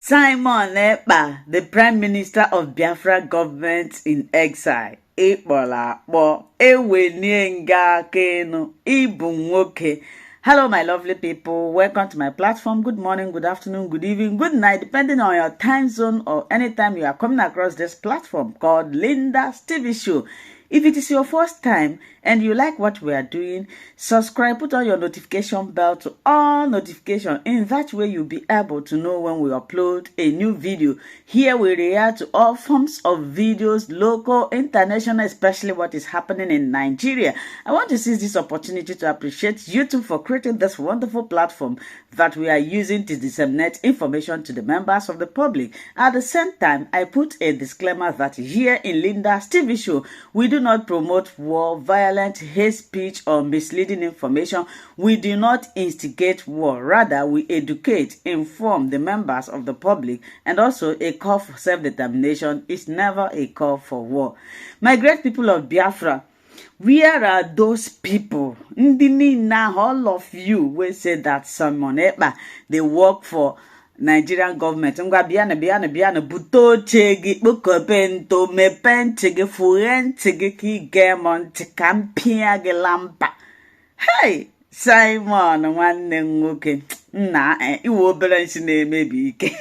Simon Ekpa, the Prime Minister of Biafra Govt in exile. Ikpolakpo, Ewenienga Kenu, Ibu Nwoke. Hello, my lovely people. Welcome to my platform. Good morning, good afternoon, good evening, good night, depending on your time zone or anytime you are coming across this platform called Linda's TV Show. If it is your first time and you like what we are doing, subscribe, put on your notification bell to all notifications. In that way, you'll be able to know when we upload a new video. Here we react to all forms of videos, local, international, especially what is happening in Nigeria. I want to seize this opportunity to appreciate YouTube for creating this wonderful platform that we are using to disseminate information to the members of the public. At the same time, I put a disclaimer that here in Linda's TV Show, we do not promote war, violent, hate speech, or misleading information. We do not instigate war. Rather, we educate, inform the members of the public, and also a call for self-determination is never a call for war. My great people of Biafra, where are those people? All of you will say that Simon Ekpa, they work for Nigerian government. Biana buto chegi bukopento mepentege furentege ki gemon tikampia gelampa. Hey, Simon nwanne nwoke na iwo obere nsi na-emebi ike.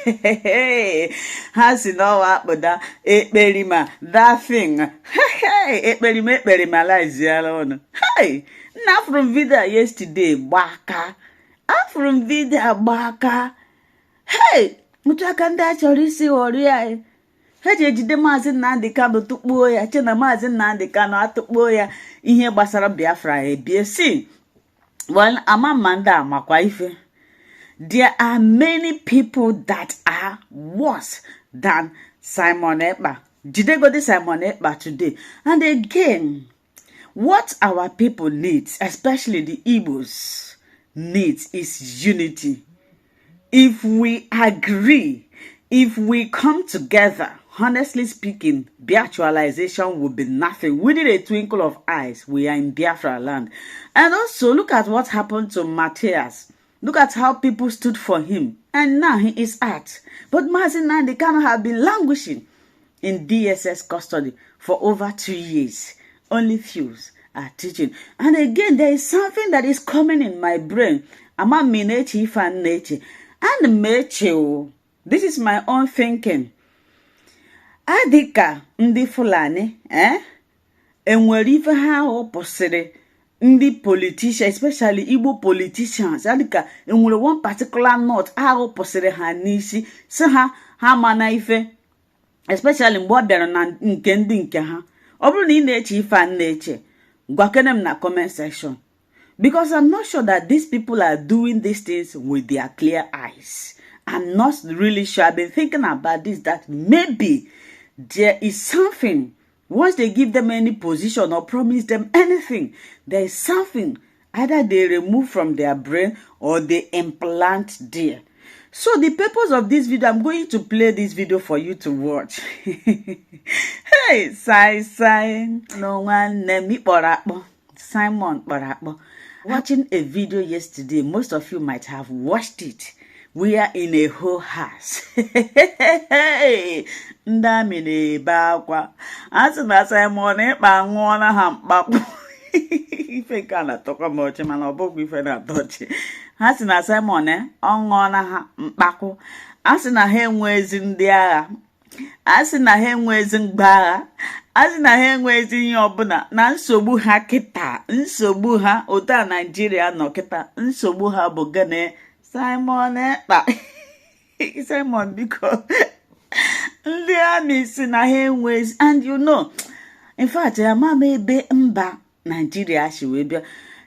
Ha si n'ọwa akpụda ekperima that thing. Hey, ekperima laiziala ọnụ. Hey, na from video yesterday gbaka. From video gbaka. Hey, mutaka ndị achọrọ isi ghọrọ ya. Ha ji ejide Maazị Nnamdi Kanu tukpuo ya, che na Maazị Nnamdi Kanu atukpuo ya ihe gbasara Biafra ebie si. Well, amamanda makwa ife. There are many people that are worse than Simon Ekpa. Jidegodi Simon Ekpa today. And again, what our people need, especially the Igbos, needs is unity. If we agree, if we come together, honestly speaking, Biafralization will be nothing. Within a twinkle of eyes, we are in Biafra land. And also, look at what happened to Matthias. Look at how people stood for him. And now he is out. But Maazị Nnamdi Kanu have been languishing in DSS custody for over 2 years. Only few are teaching. And again, there is something that is coming in my brain. Ama minechi ifan nechi. And meche. This is my own thinking. Adika ndị Fulani, enwere ife ha opposite ndị politicians, especially Igbo politicians. Adika enwere one particular note ha opposite ha n'isi, si ha mana ife, especially mgbe ọ bịara na nke ndị nke ha. Ọ bụrụ na ị na-eche ife a na-eche, gwakene m na comment section. Because I'm not sure that these people are doing these things with their clear eyes. I'm not really sure. I've been thinking about this, that maybe there is something. Once they give them any position or promise them anything, there is something. Either they remove from their brain or they implant there. So the purpose of this video, I'm going to play this video for you to watch. Hey, no one name me Simon Barakbo. Watching a video yesterday, most of you might have watched it. We are in a whole house. Ndamine bakwa. Asina Simon Ekpa nwona ha mkpakpu. Ife kana toka moche mana obogu ife na toche. Asina Simon nwona ha mkpakpu. Asina ha enwezi ndị agha. Asina ha enwezi mgbagha. Asina ha enwezi ihe ọbụla na nsogbu ha kita. Nsogbu ha ota Nigeria nọ kita. Nsogbu ha bụ gene Simon Ekpa. Simon, because ndị army si na ha enwezi, and you know, in fact, mama ebe mba Nigeria she will be.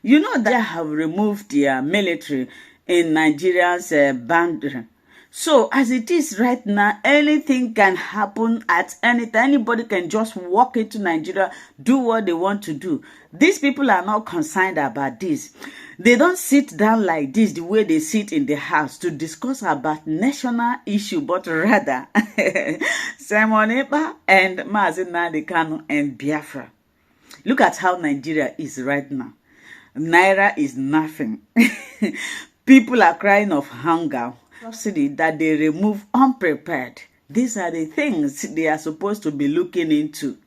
You know that they have removed their military in Nigeria's boundary. So as it is right now, anything can happen at any time. Anybody can just walk into Nigeria, do what they want to do. These people are not concerned about this. They don't sit down like this the way they sit in the house to discuss about national issue, but rather Simon Ekpa and Maazị Nnamdi Kanu and Biafra. Look at how Nigeria is right now. Naira is nothing. People are crying of hunger. atrocity that they remove unprepared. These are the things they are supposed to be looking into.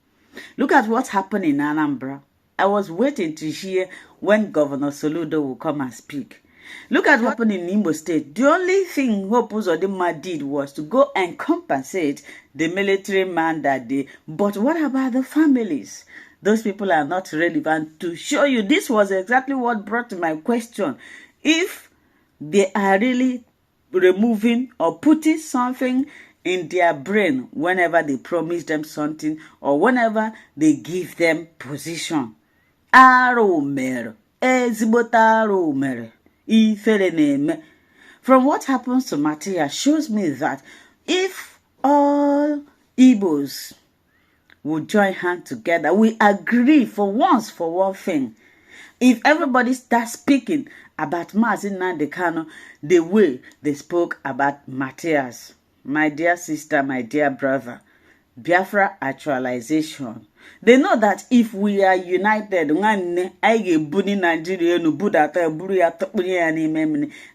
Look at what happened in Anambra. I was waiting to hear when Governor Soludo will come and speak. Look at what happened in Imo State. The only thing Hope Uzodinma did was to go and compensate the military man that day. But what about the families? Those people are not relevant to show you. This was exactly what brought my question. If they are really removing or putting something in their brain whenever they promise them something or whenever they give them position. From what happens to Matthias shows me that if all Igbos would join hands together, we agree for once for one thing. If everybody starts speaking about Mazi Nnamdi Kanu the way they spoke about Matthias, my dear sister, my dear brother, Biafra actualization. They know that if we are united,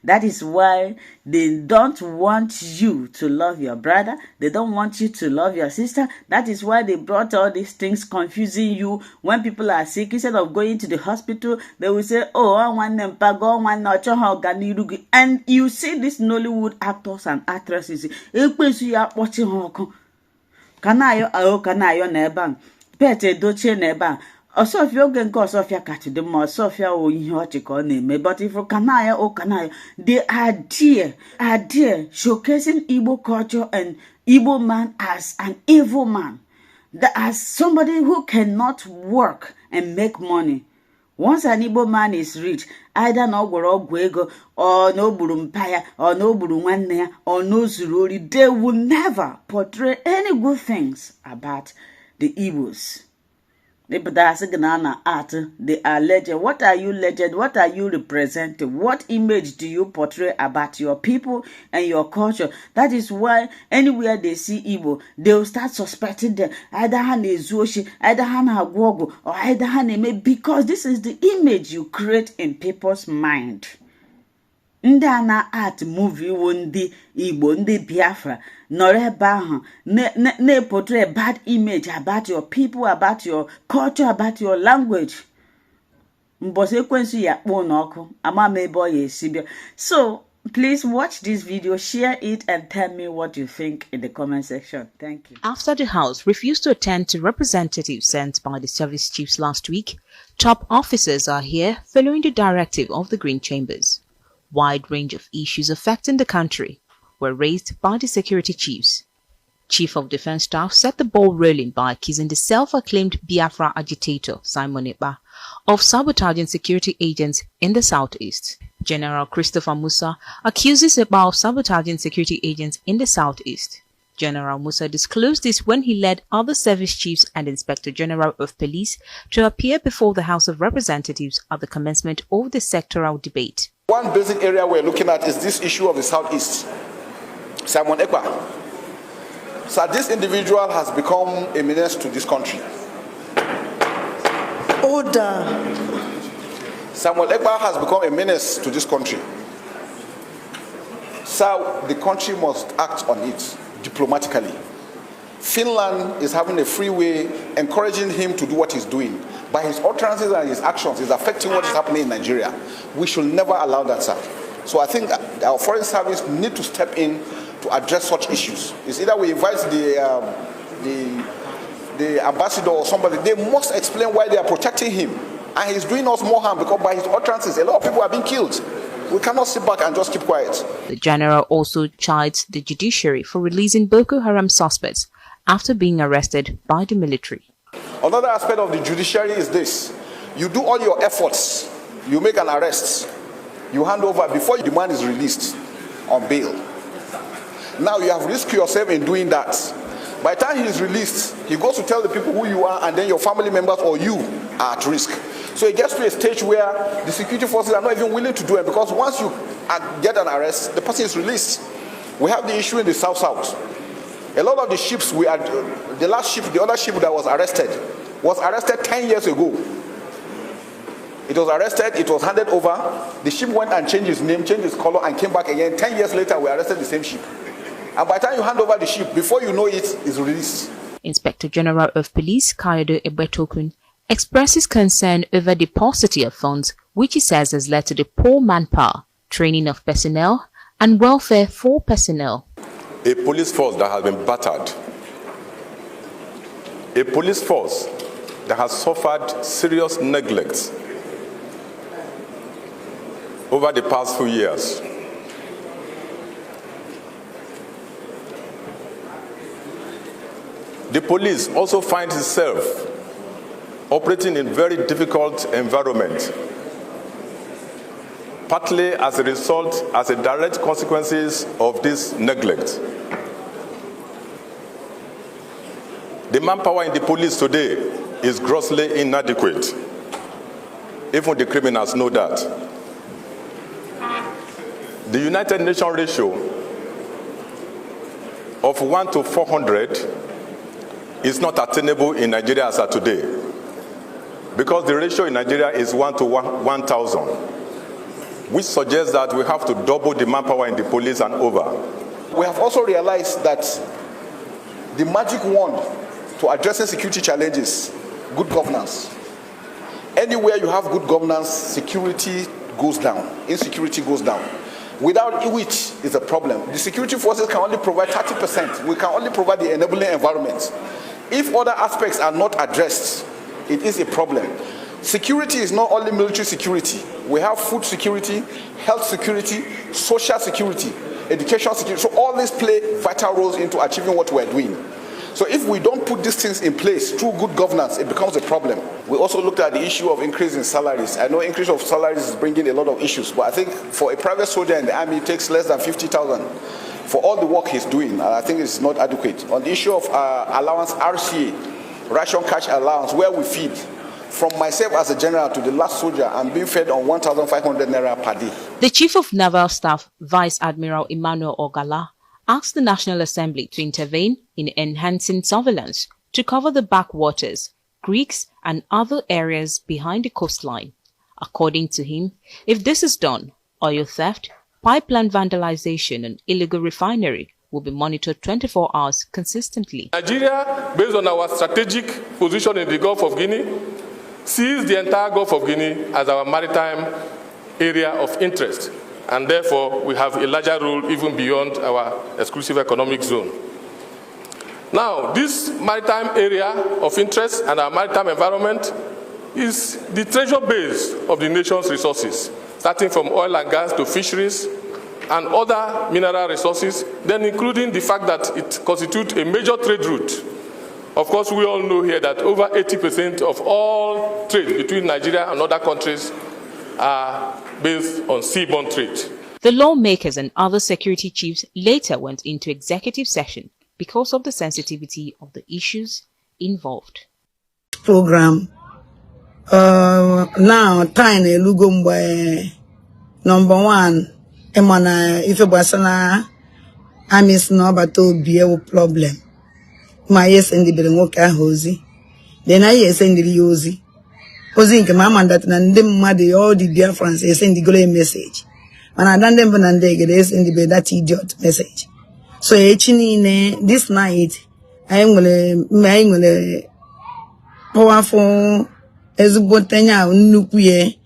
that is why they don't want you to love your brother. They don't want you to love your sister. That is why they brought all these things confusing you. When people are sick, instead of going to the hospital, they will say, oh, I want them back, I want not. And you see these Nollywood actors and actresses. Kanayo neba pete doche neba Osofia oge nke Osofia kachide ma Osofia o ihe ọchị ka ọ na-eme. But if Kanayo, they are there showcasing Igbo culture and Igbo man as an evil man, as somebody who cannot work and make money. Once an Igbo man is rich, either no gwego or no burumpaya or no burunwanea or no zurori, they will never portray any good things about the Igbos. They are legend. What are you legend? What are you representing? What image do you portray about your people and your culture? That is why anywhere they see Igbo, they will start suspecting them. Either Hane Zoshi, either Hane Agwogo, or either Hane, because this is the image you create in people's mind. Ndana art movie wundi Igbo ndi Biafra nore ne portray a bad image about your people, about your culture, about your language. So please watch this video, share it, and tell me what you think in the comment section. Thank you. After the House refused to attend to representatives sent by the service chiefs last week, top officers are here following the directive of the Green Chambers. Wide range of issues affecting the country were raised by the security chiefs. Chief of Defense Staff set the ball rolling by accusing the self-acclaimed Biafra agitator Simon Ekpa of sabotaging security agents in the southeast. General Christopher Musa accuses Ekpa of sabotaging security agents in the southeast. General Musa disclosed this when he led other service chiefs and Inspector General of Police to appear before the House of Representatives at the commencement of the sectoral debate. One basic area we're looking at is this issue of the Southeast. Simon Ekpa. So this individual has become a menace to this country. Order. Simon Ekpa has become a menace to this country. So the country must act on it diplomatically. Finland is having a free way, encouraging him to do what he's doing. By his utterances and his actions, is affecting what is happening in Nigeria. We should never allow that, sir. So I think our foreign service need to step in to address such issues. It's either we invite the ambassador or somebody. They must explain why they are protecting him, and he's doing us more harm because by his utterances, a lot of people are being killed. We cannot sit back and just keep quiet. The general also chides the judiciary for releasing Boko Haram suspects after being arrested by the military. Another aspect of the judiciary is this. You do all your efforts, you make an arrest, you hand over before the man is released on bail. Now you have risked yourself in doing that. By the time he is released, he goes to tell the people who you are, and then your family members or you are at risk. So it gets to a stage where the security forces are not even willing to do it, because once you get an arrest, the person is released. We have the issue in the South. A lot of the ships the other ship that was arrested 10 years ago. It was arrested, it was handed over. The ship went and changed its name, changed its color, and came back again. 10 years later, we arrested the same ship. And by the time you hand over the ship, before you know it, it's released. Inspector General of Police Kayode Egbetokun expresses concern over the paucity of funds, which he says has led to the poor manpower, training of personnel, and welfare for personnel. A police force that has been battered. A police force that has suffered serious neglect over the past few years. The police also finds itself operating in very difficult environment, partly as a result, as a direct consequences of this neglect. The manpower in the police today is grossly inadequate. Even the criminals know that. The United Nations ratio of 1 to 400 is not attainable in Nigeria as of today, because the ratio in Nigeria is 1 to 1,000, which suggests that we have to double the manpower in the police and over. We have also realized that the magic wand to addressing security challenges, good governance. Anywhere you have good governance, security goes down, insecurity goes down. Without which is a problem. The security forces can only provide 30%. We can only provide the enabling environment. If other aspects are not addressed, it is a problem. Security is not only military security. We have food security, health security, social security, education security. So all these play vital roles into achieving what we're doing. So if we don't put these things in place through good governance, it becomes a problem. We also looked at the issue of increase in salaries. I know increase of salaries is bringing a lot of issues, but I think for a private soldier in the army, it takes less than 50,000 for all the work he's doing. And I think it's not adequate. On the issue of allowance, RCA, ration cash allowance, where we feed, from myself as a general to the last soldier, I'm being fed on 1,500 naira per day. The Chief of Naval Staff, Vice Admiral Emmanuel Ogala, asked the National Assembly to intervene in enhancing surveillance to cover the backwaters, creeks, and other areas behind the coastline. According to him, if this is done, oil theft, pipeline vandalization, and illegal refinery will be monitored 24 hours consistently. Nigeria, based on our strategic position in the Gulf of Guinea, sees the entire Gulf of Guinea as our maritime area of interest, and therefore we have a larger role even beyond our exclusive economic zone. Now, this maritime area of interest and our maritime environment is the treasure base of the nation's resources, starting from oil and gas to fisheries and other mineral resources, then including the fact that it constitutes a major trade route. Of course, we all know here that over 80% of all trade between Nigeria and other countries are based on seaborne trade. The lawmakers and other security chiefs later went into executive session because of the sensitivity of the issues involved. Program now time Lugumba number 1 emana if basana amis no bato be problem my yes and the berengoka hozi then I yes and the yozi ozi nke mama that na ndị mmadụ all the Biafrans send the goal message and I done them and they send the that idiot message. So this night I am gonna powerful ezubotenya nukuye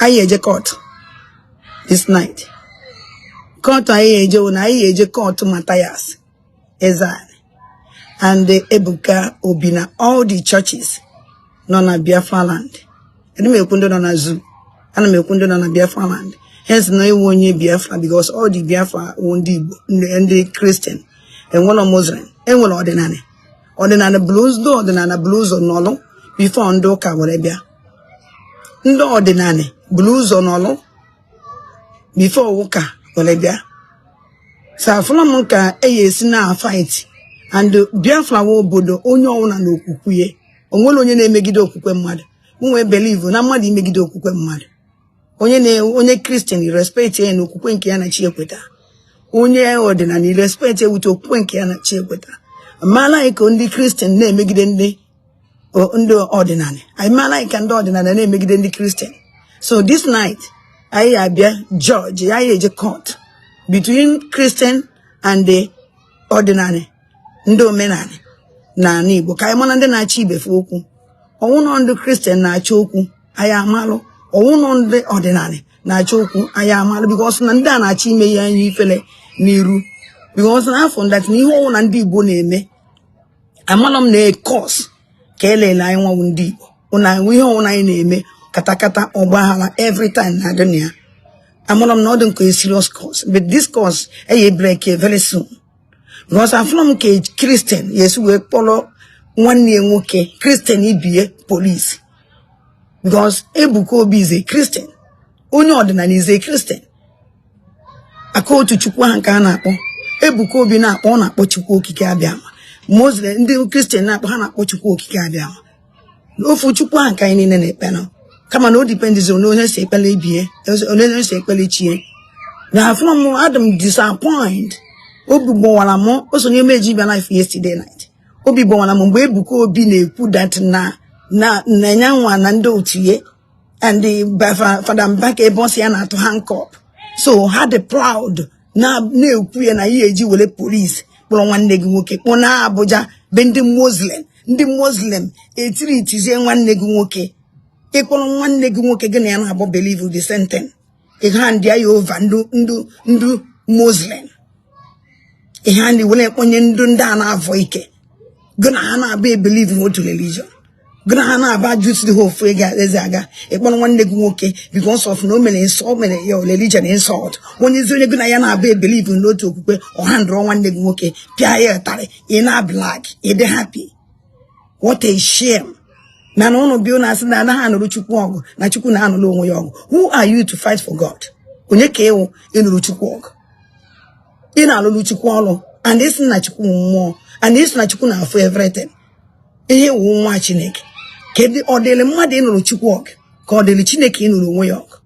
ayeje court this night. Court ayeje una ayeje court Matthias EXILE and the Ebuka Obina, all the churches nona Biafra land. And me kundo nona zoo and me kundo nona Biafra land. Hence no one Biafra because all the Biafra won't and the Christian and one of Muslim and one ordinary. Ordinary blues do ordinary blues or nolo before Ndoka Warebia. No ordinary blues or nolo before Woka Warebia. So Flamonka na fight and the Biafra wo bodo onyo una no kukuye. Onwolo onye na emegido okukwe mmadu. Unwe believe na mmadu imegido okukwe mmadu. Onye Christian respect ye no okukwe nke ya na chi ekweta. Onye ordinary respect ye with okukwe nke ya na chi ekweta. Mala iko ndi Christian na emegide ndi Ndo ordinary. I mean like and ordinary and make the Christian. So this night, I be judge, I a court between Christian and the ordinary. Ndo menane. Na nibo. Kaya mwana nde na chibe fuku. Owuno ndo Christian na choku. Aya malo. Owuno ndo ordinary na choku. Aya malo. Because nanda na chime ya yifele niru. Because na found that ni ho nandi bo neme. Amalom ne cause. Kele la iwa undibo. Una wiho una ineme. Katakata obahala every time na dunia. Amalom no don't a serious cause. But this cause a break very soon. Because I'm from Christian, yes, we follow 1 year okay. Christian be police. Because Ebuko is a Christian. Only ordinary is a Christian. I call to Chukwanka na po. Ebuko be na on a pochuko kikabiama. Muslim, the Christian na hana pochuko kikabiama. No for Chukwanka in a panel. Come on, no depends on no say pelabie, no say pelichie. Now from Adam disappoint. Obi bon mo also nye meji be life yesterday night. Obi bon mo mbo ebuko obi na eku that na nyanwa na ndo otie and the father back e boss ya na to handcuff. So had the proud na eku ye na ye eji wole police kpolo nwanne gi nwoke kpo na Abuja be ndị Muslim etiri itizie nwanne gi nwoke ekpolo nwanne gi nwoke gị na ya na abo believe the sentence e hand ya over ndu Muslim. Ihandi wole ponye ndunda na avoike. Gonna hana be believe in what religion. Gonna hana ba juice the whole frega ezaga. Ekpon one leg okay because of no many insult many your religion insult. When you say gonna yana be believe in no to okupe or hand draw one leg okay. Pia ye tare ina black. E dey happy. What a shame. Na no bi na se na hanu chukwu ogo na chukwu na hanu lo onwe ya ogo. Who are you to fight for God? Onye ke ewo enu chukwu ogo. Ina lulu chukwalo and this na chukwu more and this na chukwu na for everything. Ihe wo nwa Chineke. Kedi odele mmade inu chukwu ok. Ka odele Chineke inu onwe ya ok.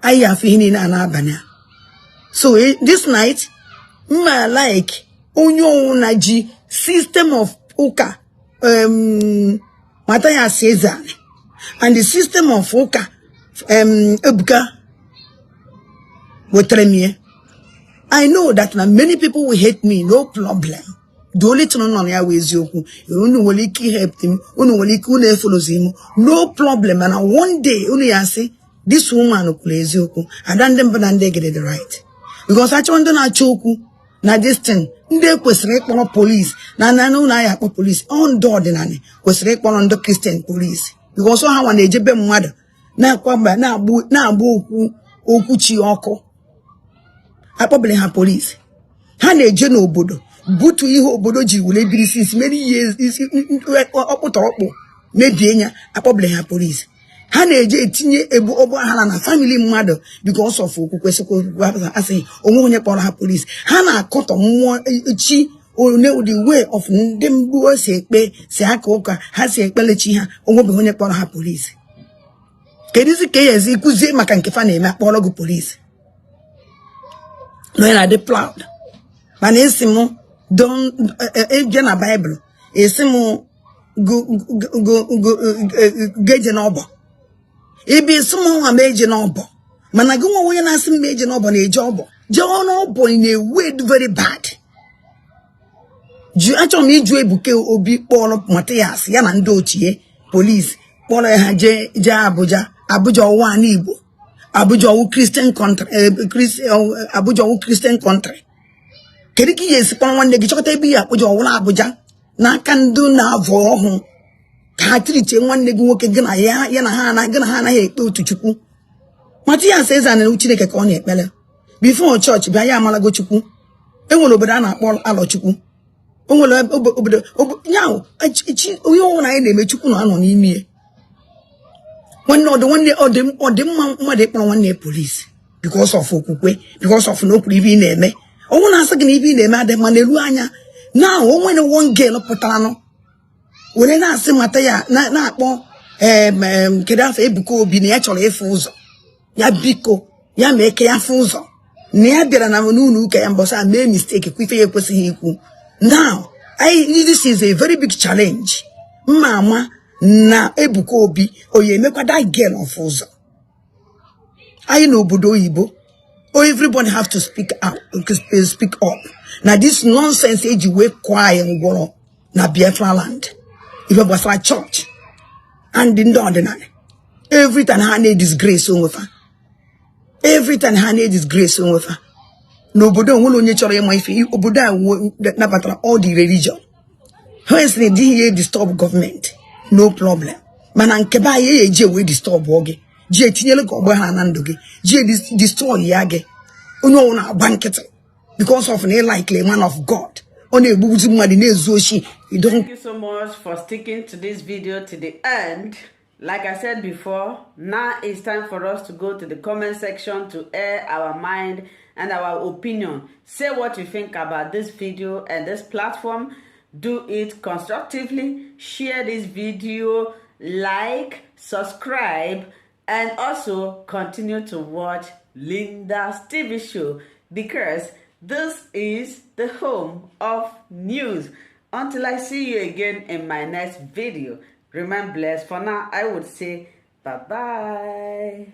Ayi afi hini na abanya. So this night ma like onyo na ji system of uka Mataya Caesar and the system of uka ebuka wotremie. I know that many people will hate me, no problem. The only thing on ya is yoku. You only will help him, only will follow him, no problem. And one day, only I say, this woman will plays yoku, and then them they get it right. Because I want to na choku, na this thing, they was on police, na no na ya police, on door the nani, was on the Christian police. Because so how one they jebe mother, na kwamba, na bu okuchi oko. I probably have police. Hane jeno obodo. Butu ihe obodo ji wule biri since many years. Opo. Maybe enya. I probably have police. Hane je etinye ebu obo hala na family mmadụ because of okukwesiko asị onwe onye kpọrọ ha police. Hana akọtọ mmụọ chi one the way of ndị mgbu si ekpe si aka ụka ha si ekpelechi ha onwe be onye kpọrọ ha police. Kedizi ka yezi kuzie maka nke fa na-eme akpọrọ gị police. No, I dey proud. Man, esimu don eje na Bible. Esimu go geje na obo. Ibi esimu wa meje na obo. Mana go wo na esimu meje na obo na eje obo. Je ono obo in a way very bad. Ju acho mi ju ebuke obi kpolo Matthias ya na ndo ochie police kpolo ha je Abuja owa na Igbo. Abuja Christian country, Abuja Christian country. Kediki yes, pon one leg chocolate be Abuja, na can do na voho. Katri one leg walk again, yana hana to chuku. Matthias says an uchineke kone bella. Before church, Bayamala go chuku. Ewolo bedana Paul alo chuku. Now, we all I name chuku no me. When no the one day or the one day police because of Okwu, because of no privy name. Oh, one answer can even name at the Maneluanya. Now, when one girl potano, when I say Mataya, na Kedaf Ebuko be naturally a fuzo. Ya biko, ya make ya fuzo. Near there and Amununu Kayambosa made mistake quickly a pussy. Now, this is a very big challenge. Mama. na Ebuka Obi oye mekwa that girl of ụzọ. I know obodo Igbo. Oh, everybody have to speak out, speak up. Now this nonsense age you wake quiet and go na Biafra land. If it was like church and in the ordinary. Every time I need disgrace over. Every time I need disgrace over. Nobody will only chore my fee. Oboda na battle all the religion. Hence they did disturb government. No problem. Manankeba ye je we disturb woge. Je tinyele ko gba hanandoge. Je destroy yage. Uno na banket because of an likely man of God. Thank you so much for sticking to this video to the end. Like I said before, now it's time for us to go to the comment section to air our mind and our opinion. Say what you think about this video and this platform. Do it constructively. Share this video, like, subscribe, and also continue to watch Linda's TV show, because this is the home of news. Until I see you again in my next video, remain blessed. For now, I would say bye-bye.